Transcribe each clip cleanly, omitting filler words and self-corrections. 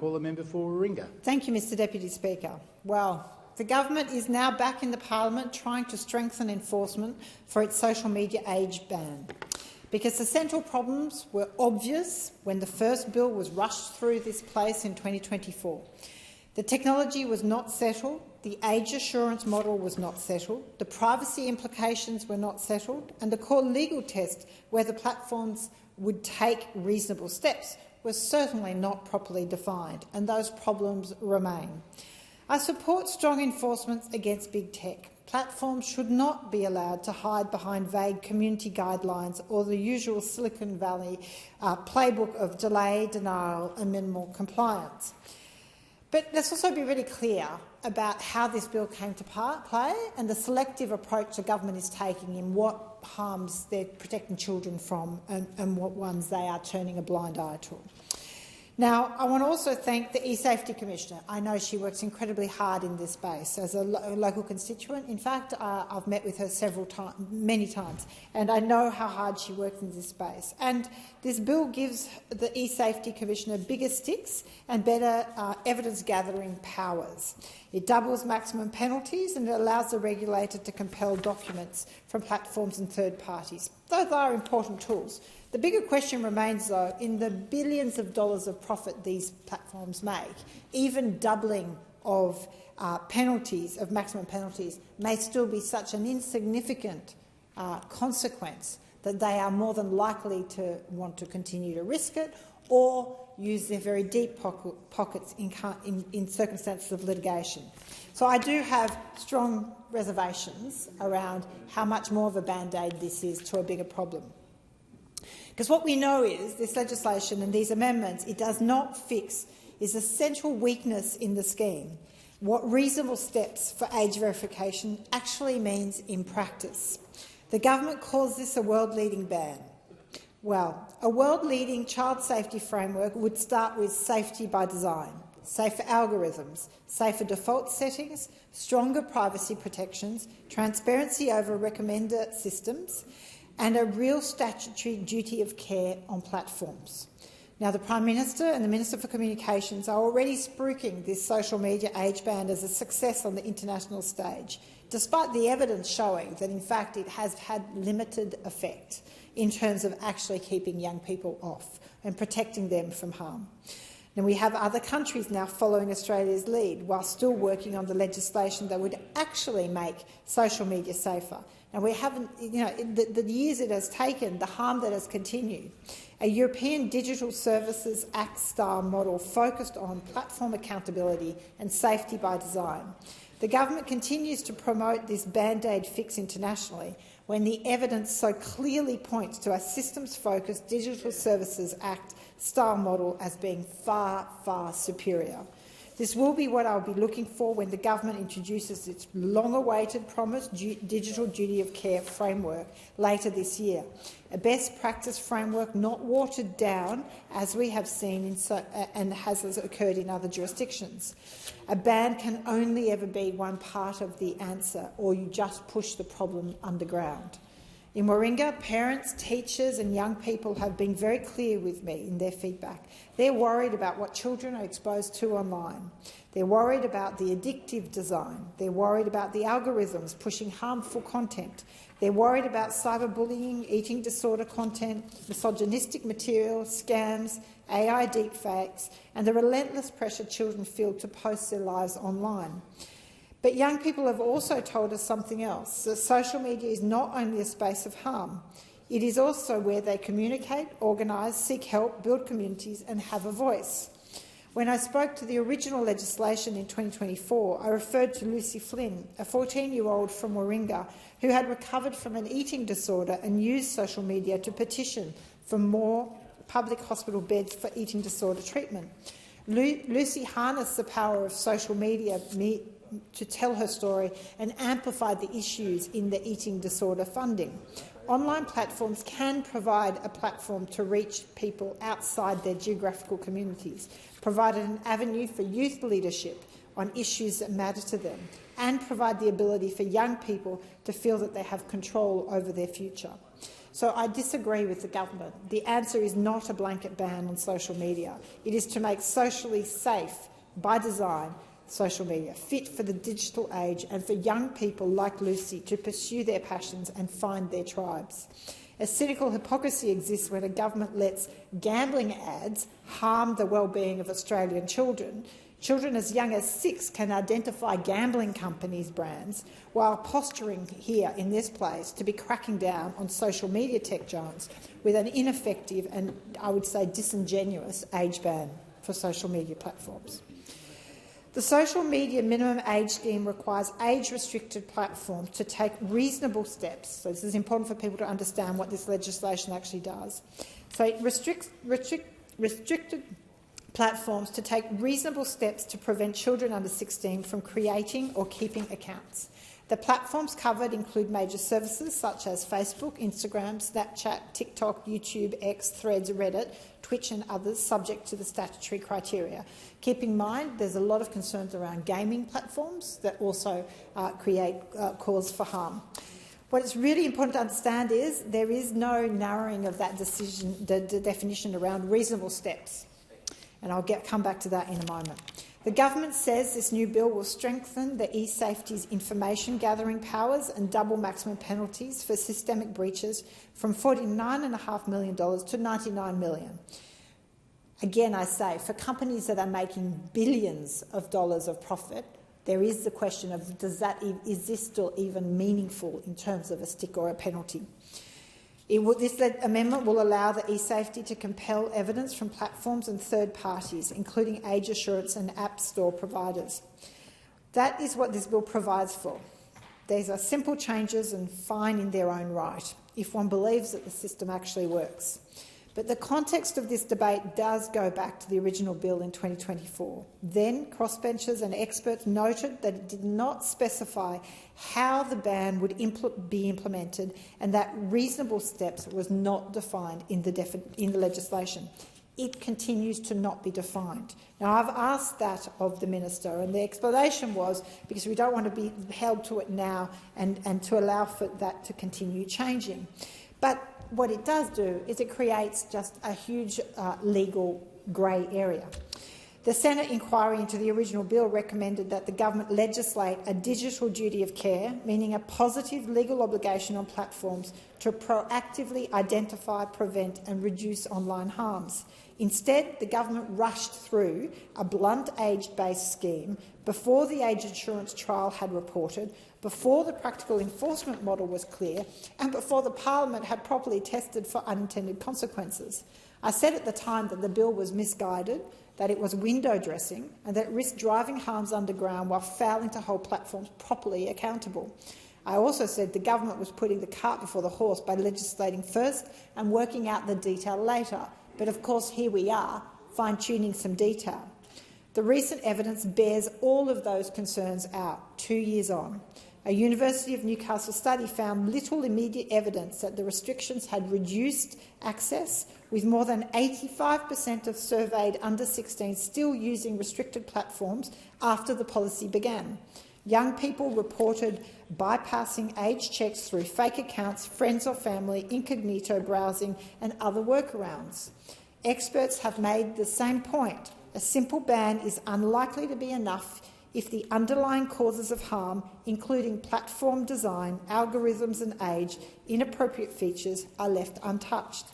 call the member for Warringah. Thank you, Mr Deputy Speaker. Well, the government is now back in the parliament trying to strengthen enforcement for its social media age ban. Because the central problems were obvious when the first bill was rushed through this place in 2024. The technology was not settled, the age assurance model was not settled, the privacy implications were not settled, and the core legal test whether platforms would take reasonable steps was certainly not properly defined, and those problems remain. I support strong enforcement against big tech. Platforms should not be allowed to hide behind vague community guidelines or the usual Silicon Valley playbook of delay, denial and minimal compliance. But let's also be really clear about how this bill came to play and the selective approach the government is taking in what harms they're protecting children from and what ones they are turning a blind eye to. Now, I want to also thank the E-Safety Commissioner. I know she works incredibly hard in this space. As a local constituent, in fact, I've met with her many times, and I know how hard she works in this space. And this bill gives the E-Safety Commissioner bigger sticks and better evidence-gathering powers. It doubles maximum penalties and it allows the regulator to compel documents from platforms and third parties. Those are important tools. The bigger question remains, though, in the billions of dollars of profit these platforms make, even doubling of penalties, of maximum penalties, may still be such an insignificant consequence that they are more than likely to want to continue to risk it or use their very deep pockets in circumstances of litigation. So I do have strong reservations around how much more of a band-aid this is to a bigger problem. Because what we know is this legislation and these amendments, it does not fix is a central weakness in the scheme, what reasonable steps for age verification actually means in practice. The government calls this a world-leading ban. Well, a world-leading child safety framework would start with safety by design, safer algorithms, safer default settings, stronger privacy protections, transparency over recommender systems, and a real statutory duty of care on platforms. Now, the Prime Minister and the Minister for Communications are already spruiking this social media age ban as a success on the international stage, despite the evidence showing that, in fact, it has had limited effect in terms of actually keeping young people off and protecting them from harm. Now, we have other countries now following Australia's lead while still working on the legislation that would actually make social media safer. And we haven't, the years it has taken, the harm that has continued. A European Digital Services Act-style model focused on platform accountability and safety by design. The government continues to promote this band-aid fix internationally when the evidence so clearly points to a systems-focused Digital Services Act-style model as being far, far superior. This will be what I'll be looking for when the government introduces its long-awaited promised digital duty of care framework later this year, a best practice framework not watered down as we have seen and has occurred in other jurisdictions. A ban can only ever be one part of the answer, or you just push the problem underground. In Warringah, parents, teachers and young people have been very clear with me in their feedback. They're worried about what children are exposed to online. They're worried about the addictive design. They're worried about the algorithms pushing harmful content. They're worried about cyberbullying, eating disorder content, misogynistic material, scams, AI deepfakes, and the relentless pressure children feel to post their lives online. But young people have also told us something else, that social media is not only a space of harm, it is also where they communicate, organise, seek help, build communities and have a voice. When I spoke to the original legislation in 2024, I referred to Lucy Flynn, a 14-year-old from Warringah who had recovered from an eating disorder and used social media to petition for more public hospital beds for eating disorder treatment. Lucy harnessed the power of social media to tell her story and amplify the issues in the eating disorder funding. Online platforms can provide a platform to reach people outside their geographical communities, provide an avenue for youth leadership on issues that matter to them, and provide the ability for young people to feel that they have control over their future. So I disagree with the government. The answer is not a blanket ban on social media. It is to make socially safe, by design, social media fit for the digital age and for young people like Lucy to pursue their passions and find their tribes. A cynical hypocrisy exists when a government lets gambling ads harm the well-being of Australian children. Children as young as 6 can identify gambling companies' brands, while posturing here in this place to be cracking down on social media tech giants with an ineffective and, I would say, disingenuous age ban for social media platforms. The social media minimum age scheme requires age-restricted platforms to take reasonable steps. So this is important for people to understand what this legislation actually does. So it restricted platforms to take reasonable steps to prevent children under 16 from creating or keeping accounts. The platforms covered include major services such as Facebook, Instagram, Snapchat, TikTok, YouTube, X, Threads, Reddit, Twitch and others, subject to the statutory criteria. Keep in mind there's a lot of concerns around gaming platforms that also create cause for harm. What is really important to understand is there is no narrowing of that decision, the definition around reasonable steps, and I'll come back to that in a moment. The government says this new bill will strengthen the e-safety's information gathering powers and double maximum penalties for systemic breaches from $49.5 million to $99 million. Again, I say, for companies that are making billions of dollars of profit, there is the question of is this still even meaningful in terms of a stick or a penalty? This amendment will allow the e-safety to compel evidence from platforms and third parties, including age assurance and app store providers. That is what this bill provides for. These are simple changes and fine in their own right, if one believes that the system actually works. But the context of this debate does go back to the original bill in 2024. Then, crossbenchers and experts noted that it did not specify how the ban would be implemented and that reasonable steps was not defined in the legislation. It continues to not be defined. Now, I've asked that of the minister, and the explanation was because we don't want to be held to it now and to allow for that to continue changing. But what it does do is it creates just a huge legal grey area. The Senate inquiry into the original bill recommended that the government legislate a digital duty of care, meaning a positive legal obligation on platforms to proactively identify, prevent and reduce online harms. Instead, the government rushed through a blunt age-based scheme before the age assurance trial had reported, before the practical enforcement model was clear and before the parliament had properly tested for unintended consequences. I said at the time that the bill was misguided, that it was window dressing and that it risked driving harms underground while failing to hold platforms properly accountable. I also said the government was putting the cart before the horse by legislating first and working out the detail later. But of course, here we are, fine-tuning some detail. The recent evidence bears all of those concerns out 2 years on. A University of Newcastle study found little immediate evidence that the restrictions had reduced access, with more than 85% of surveyed under 16 still using restricted platforms after the policy began. Young people reported bypassing age checks through fake accounts, friends or family, incognito browsing and other workarounds. Experts have made the same point. A simple ban is unlikely to be enough if the underlying causes of harm, including platform design, algorithms and age, inappropriate features, are left untouched.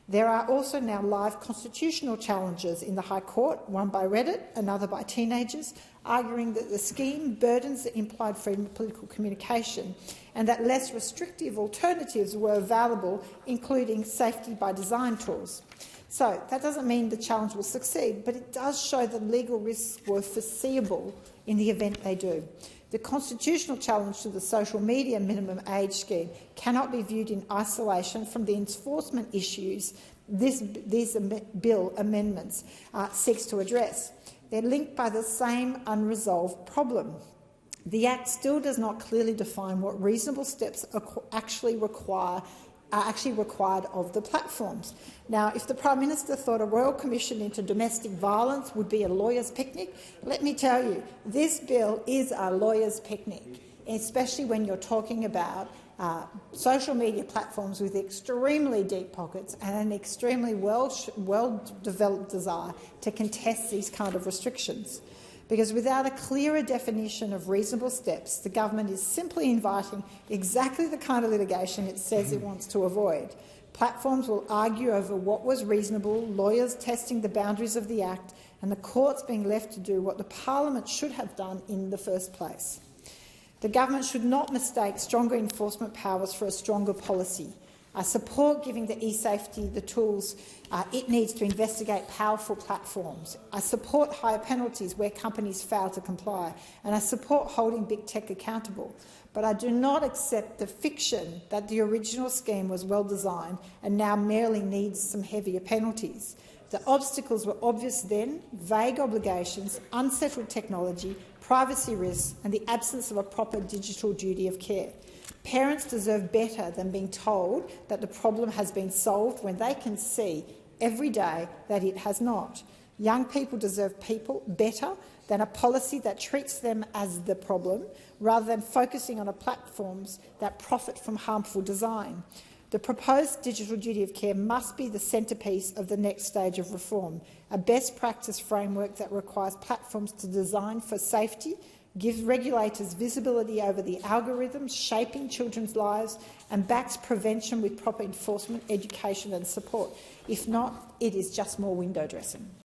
There are also now live constitutional challenges in the High Court, one by Reddit, another by teenagers, arguing that the scheme burdens the implied freedom of political communication and that less restrictive alternatives were available, including safety by design tools. So that doesn't mean the challenge will succeed, but it does show that legal risks were foreseeable in the event they do. The constitutional challenge to the social media minimum age scheme cannot be viewed in isolation from the enforcement issues these bill amendments seeks to address. They're linked by the same unresolved problem. The Act still does not clearly define what reasonable steps are actually required of the platforms. Now, if the Prime Minister thought a Royal Commission into domestic violence would be a lawyer's picnic, let me tell you, this bill is a lawyer's picnic, especially when you're talking about social media platforms with extremely deep pockets and an extremely well-developed desire to contest these kind of restrictions. Because without a clearer definition of reasonable steps, the government is simply inviting exactly the kind of litigation it says it wants to avoid. Platforms will argue over what was reasonable, lawyers testing the boundaries of the Act, and the courts being left to do what the Parliament should have done in the first place. The government should not mistake stronger enforcement powers for a stronger policy. I support giving the e-safety the tools it needs to investigate powerful platforms. I support higher penalties where companies fail to comply, and I support holding big tech accountable. But I do not accept the fiction that the original scheme was well designed and now merely needs some heavier penalties. The obstacles were obvious then: vague obligations, unsettled technology, privacy risks and the absence of a proper digital duty of care. Parents deserve better than being told that the problem has been solved when they can see every day that it has not. Young people deserve better than a policy that treats them as the problem, rather than focusing on platforms that profit from harmful design. The proposed digital duty of care must be the centrepiece of the next stage of reform, a best practice framework that requires platforms to design for safety, gives regulators visibility over the algorithms shaping children's lives, and backs prevention with proper enforcement, education and support. If not, it is just more window dressing.